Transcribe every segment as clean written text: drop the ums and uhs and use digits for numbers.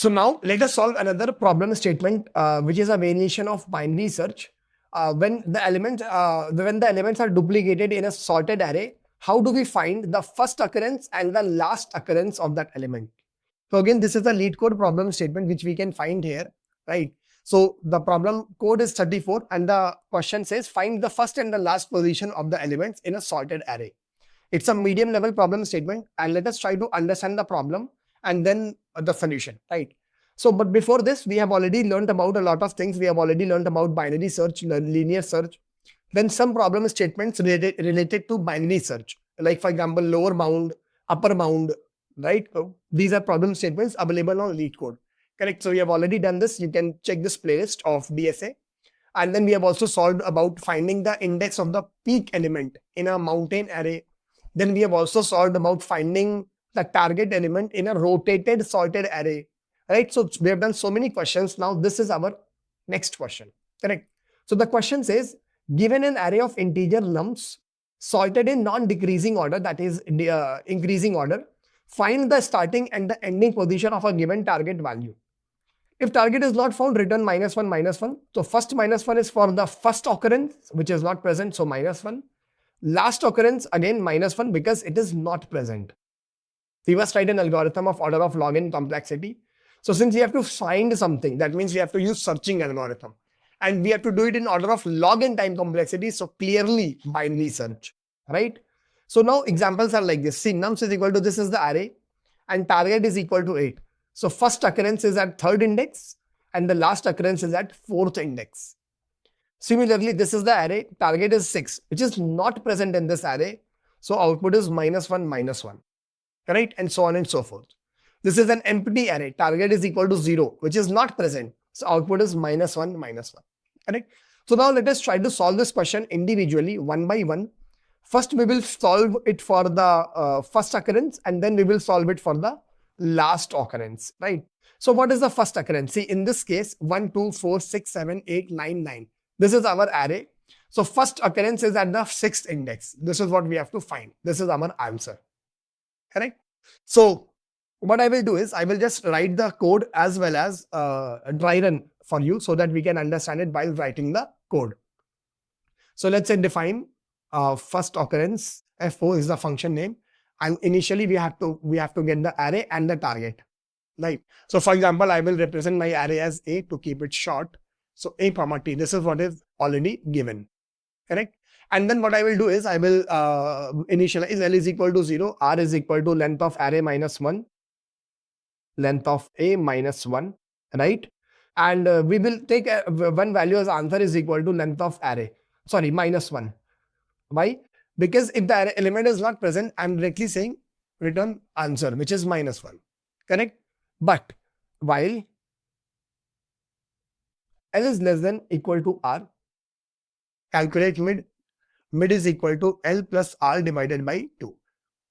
So now let us solve another problem statement, which is a variation of binary search. When the elements are duplicated in a sorted array, how do we find the first occurrence and the last occurrence of that element? So again, this is a Leet code problem statement which we can find here, right? So the problem code is 34 and the question says find the first and the last position of the elements in a sorted array. It's a medium level problem statement, and let us try to understand the problem and then the solution, right? So, but before this, we have already learned about a lot of things. We have already learned about binary search, linear search, then some problem statements related to binary search, like for example, lower bound, upper bound, right? These are problem statements available on Leet code, correct? So we have already done this. You can check this playlist of DSA. And then we have also solved about finding the index of the peak element in a mountain array. Then we have also solved about finding the target element in a rotated sorted array, right? So we have done so many questions. Now this is our next question, correct? So the question says, given an array of integer nums sorted in non-decreasing order, that is increasing order, find the starting and the ending position of a given target value. If target is not found, return -1, -1. So first -1 is for the first occurrence, which is not present, so -1. Last occurrence, again -1 because it is not present. We must write an algorithm of order of log n complexity. So since we have to find something, that means we have to use searching algorithm. And we have to do it in order of log n time complexity. So clearly binary search, right? So now examples are like this. See, nums is equal to, this is the array, and target is equal to 8. So first occurrence is at third index and the last occurrence is at fourth index. Similarly, this is the array, target is 6, which is not present in this array. So output is -1, -1, right? And so on and so forth. This is an empty array, target is equal to 0, which is not present. So output is -1, -1, correct? So now let us try to solve this question individually, one by one. First, we will solve it for the first occurrence, and then we will solve it for the last occurrence, right? So what is the first occurrence? See, in this case, 1, 2, 4, 6, 7, 8, 9, 9. This is our array. So first occurrence is at the 6th index. This is what we have to find. This is our answer, correct? So what I will do is I will just write the code as well as a dry run for you so that we can understand it while writing the code. So let's say define first occurrence. F0 is the function name. And initially we have to get the array and the target, right? So for example, I will represent my array as A to keep it short. So A comma T, this is what is already given, correct? And then what I will do is I will initialize L is equal to 0, R is equal to length of array -1, length of A -1, right? And we will take one value as answer is equal to length of array, sorry, -1. Why? Because if the array element is not present, I'm directly saying return answer, which is -1, correct? But while L is less than equal to R, calculate mid. Mid is equal to L plus R divided by 2.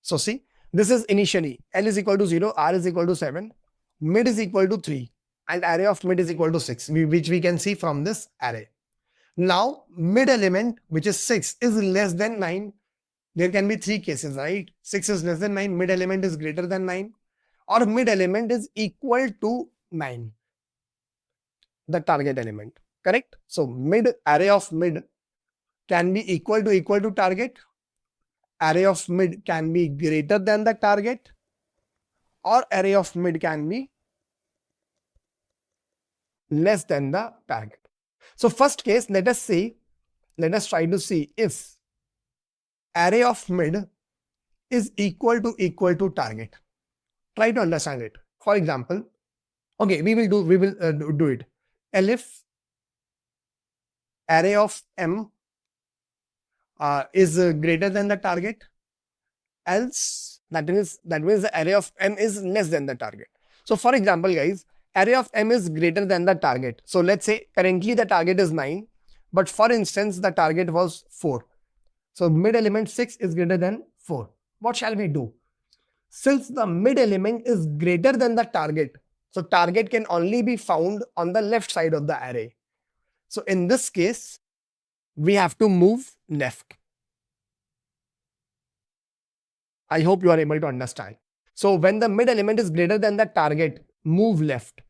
So see, this is initially L is equal to 0, R is equal to 7, mid is equal to 3, and array of mid is equal to 6, which we can see from this array. Now, mid element, which is 6, is less than 9. There can be 3 cases, right? 6 is less than 9, mid element is greater than 9, or mid element is equal to 9, the target element, correct? So array of mid can be equal to target, array of mid can be greater than the target, or array of mid can be less than the target. So first case, let us try to see if array of mid is equal to target. Try to understand it. For example, okay, we will do it. If array of M is greater than the target, else that means the array of M is less than the target. So for example, guys, array of M is greater than the target. So let's say currently the target is 9, but for instance, the target was 4. So mid element 6 is greater than 4. What shall we do? Since the mid element is greater than the target, so target can only be found on the left side of the array. So in this case, we have to move left. I hope you are able to understand. So when the mid element is greater than the target, move left.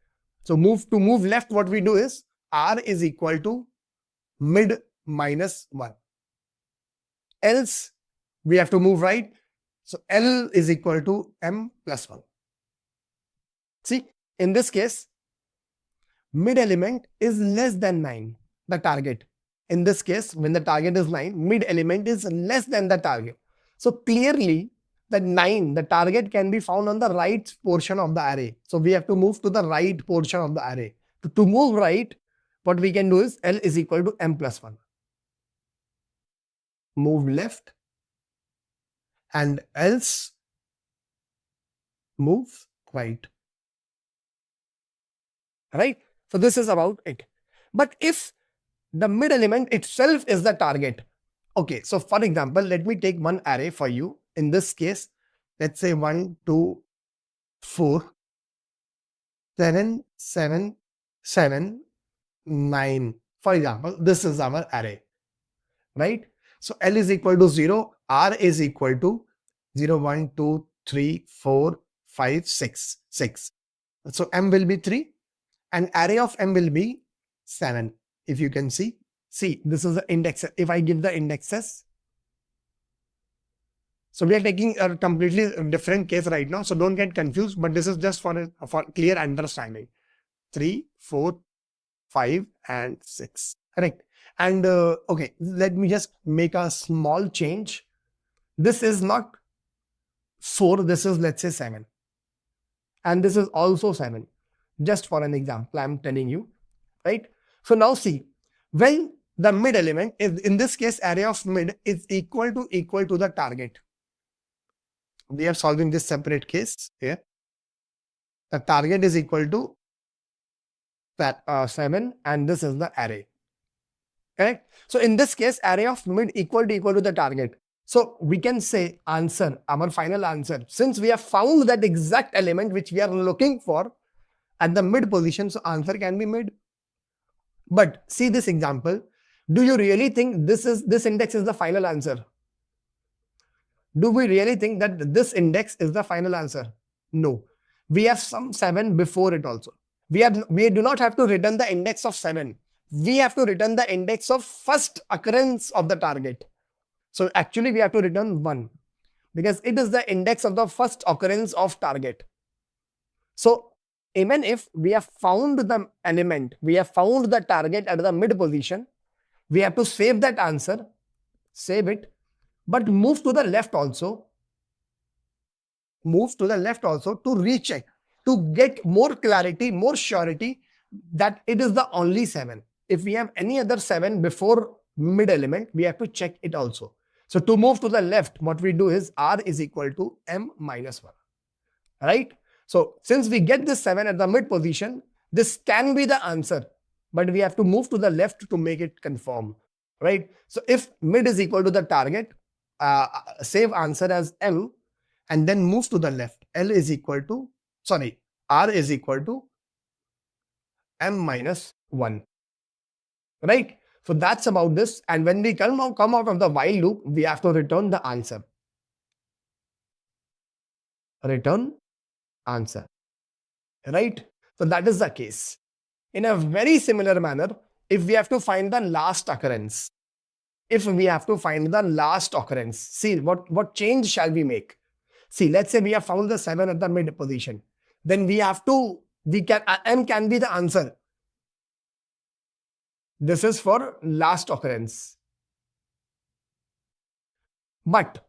So to move left, what we do is R is equal to mid minus 1. Else we have to move right. So L is equal to M plus 1. See, in this case, mid element is less than 9, the target. In this case, when the target is 9, mid element is less than the target. So clearly, the 9, the target can be found on the right portion of the array. So we have to move to the right portion of the array. To move right, what we can do is L is equal to M plus 1. Move left, and else move right. Right? So this is about it. But if the mid element itself is the target, okay, so for example, let me take one array for you. In this case, let's say 1, 2, 4, 7, 7, 7, 9. For example, this is our array, right? So L is equal to 0, R is equal to 0, 1, 2, 3, 4, 5, 6, 6. So M will be 3 and array of M will be 7. If you can see, this is the index. If I give the indexes, so we are taking a completely different case right now. So don't get confused, but this is just for clear understanding. 3, 4, 5, and 6. Correct. And okay, let me just make a small change. This is not 4, this is, let's say, 7. And this is also 7. Just for an example, I'm telling you, right? So now see, when the mid element is, in this case, array of mid is equal to the target. We are solving this separate case here. The target is equal to that 7, and this is the array. Correct? So in this case, array of mid equal to the target. So we can say answer, our final answer, since we have found that exact element which we are looking for at the mid position, so answer can be mid. But see this example. Do you really think this index is the final answer? Do we really think that this index is the final answer? No. We have some 7 before it also. We do not have to return the index of 7. We have to return the index of first occurrence of the target. So actually we have to return 1 because it is the index of the first occurrence of target. So even if we have found the element, we have found the target at the mid position, we have to save that answer, save it, but move to the left also. Move to the left also to recheck, to get more clarity, more surety that it is the only 7. If we have any other 7 before mid element, we have to check it also. So to move to the left, what we do is R is equal to M minus 1. Right? So since we get this 7 at the mid position, this can be the answer, but we have to move to the left to make it conform. Right? So if mid is equal to the target, save answer as M and then move to the left. R is equal to M minus 1. Right? So that's about this. And when we come out of the while loop, we have to return the answer. Return answer. Right? So that is the case. In a very similar manner, if we have to find the last occurrence, see what change shall we make? See, let's say we have found the 7 at the mid position. Then M can be the answer. This is for last occurrence. But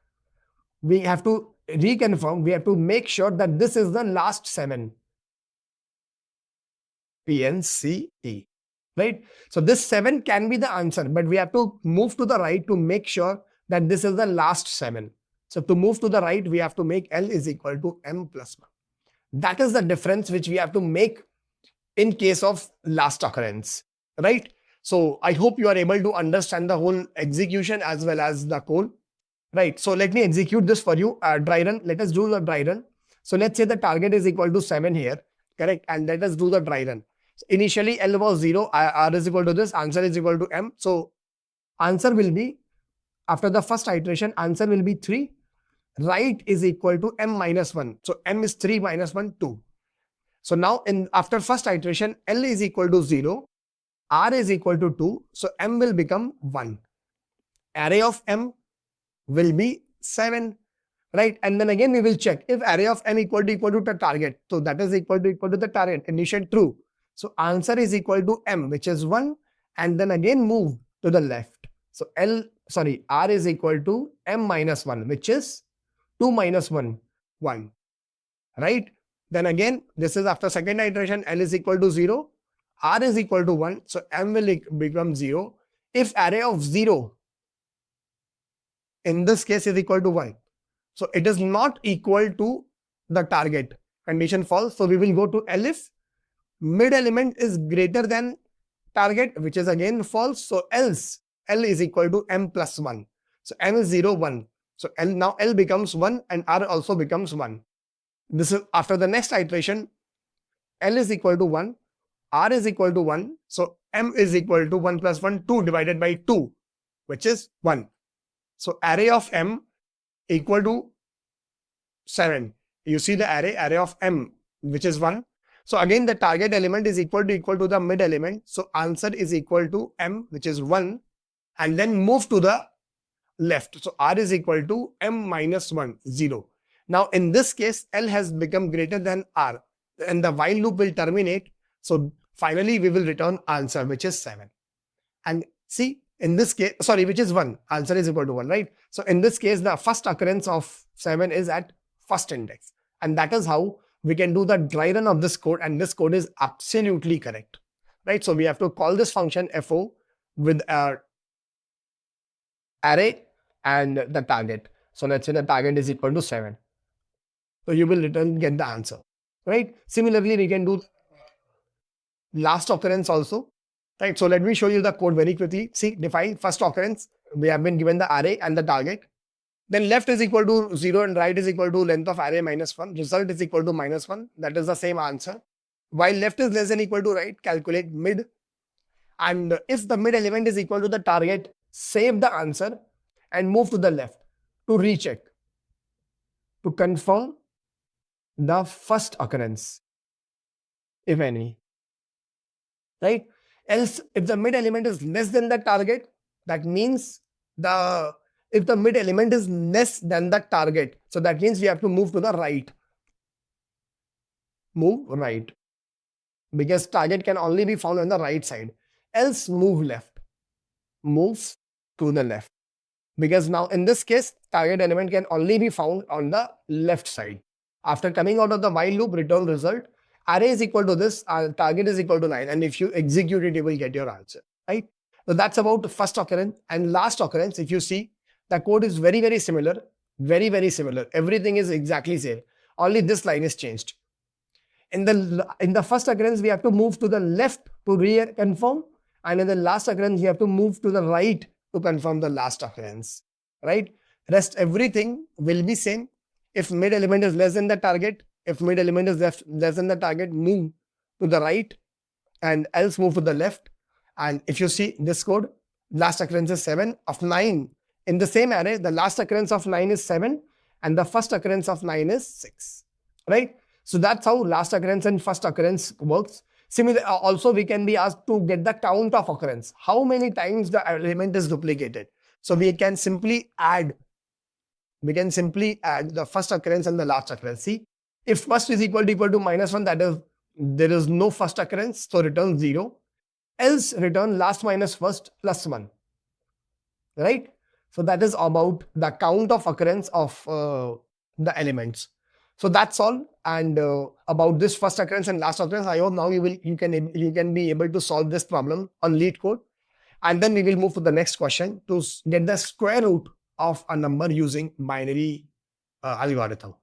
we have to reconfirm, we have to make sure that this is the last 7. PNCE. Right? So this 7 can be the answer, but we have to move to the right to make sure that this is the last 7. So to move to the right, we have to make L is equal to M plus 1. That is the difference which we have to make in case of last occurrence. Right? So I hope you are able to understand the whole execution as well as the code. Right. So let me execute this for you. Dry run. Let us do the dry run. So let's say the target is equal to 7 here. Correct. And let us do the dry run. So initially L was 0. R is equal to this. Answer is equal to M. So answer will be, after the first iteration, answer will be 3. Right is equal to M minus 1. So M is 3 minus 1, 2. So now after first iteration, L is equal to 0, R is equal to 2. So M will become 1. Array of M will be 7. Right? And then again we will check if array of M equal to the target. So that is equal to the target. Initial true. So answer is equal to M, which is 1. And then again move to the left. So R is equal to M minus 1, which is 2 minus 1, 1. Right? Then again, this is after second iteration, L is equal to 0. R is equal to 1. So M will become 0. If array of 0, in this case, is equal to 1. So it is not equal to the target. Condition false. So we will go to L if mid element is greater than target, which is again false. So else L is equal to M plus 1. So M is 0, 1. So now L becomes 1 and R also becomes 1. This is after the next iteration. L is equal to 1. R is equal to 1. So M is equal to 1 plus 1, 2 divided by 2, which is 1. So array of M equal to 7. You see the array of M, which is 1. So again, the target element is equal to the mid element. So answer is equal to M, which is 1. And then move to the left. So R is equal to M minus 1, 0. Now in this case, L has become greater than R. And the while loop will terminate. So finally, we will return answer, which is 7. And see, in this case, which is 1. Answer is equal to 1, right? So in this case, the first occurrence of 7 is at first index. And that is how we can do the dry run of this code. And this code is absolutely correct, right? So we have to call this function FO with our array and the target. So let's say the target is equal to 7. So you will get the answer, right? Similarly, we can do last occurrence also. Right, so let me show you the code very quickly. See, define first occurrence. We have been given the array and the target. Then left is equal to 0 and right is equal to length of array minus 1. Result is equal to minus 1. That is the same answer. While left is less than equal to right, calculate mid. And if the mid element is equal to the target, save the answer and move to the left to recheck, to confirm the first occurrence, if any. Right? Else, if the mid element is less than the target, that means if the mid element is less than the target, so that means we have to move to the right. Move right. Because target can only be found on the right side. Else move left. Move to the left. Because now in this case, target element can only be found on the left side. After coming out of the while loop, return result. Array is equal to this, target is equal to 9. And if you execute it, you will get your answer, right? So that's about the first occurrence. And last occurrence, if you see, the code is very, very similar. Very, very similar. Everything is exactly same. Only this line is changed. In the first occurrence, we have to move to the left to reconfirm. And in the last occurrence, you have to move to the right to confirm the last occurrence, right? Rest everything will be same. If mid element is less than the target, if mid element is less than the target, move to the right and else move to the left. And if you see this code, last occurrence is 7 of 9. In the same array, the last occurrence of 9 is 7 and the first occurrence of 9 is 6, right? So that's how last occurrence and first occurrence works. Similarly, also we can be asked to get the count of occurrence. How many times the element is duplicated? So we can simply add the first occurrence and the last occurrence. See, if first is equal to minus 1, that is, there is no first occurrence, so return 0. Else return last minus first plus 1, right? So that is about the count of occurrence of the elements. So that's all. And about this first occurrence and last occurrence, I hope now you can be able to solve this problem on Leet code. And then we will move to the next question to get the square root of a number using binary algorithm.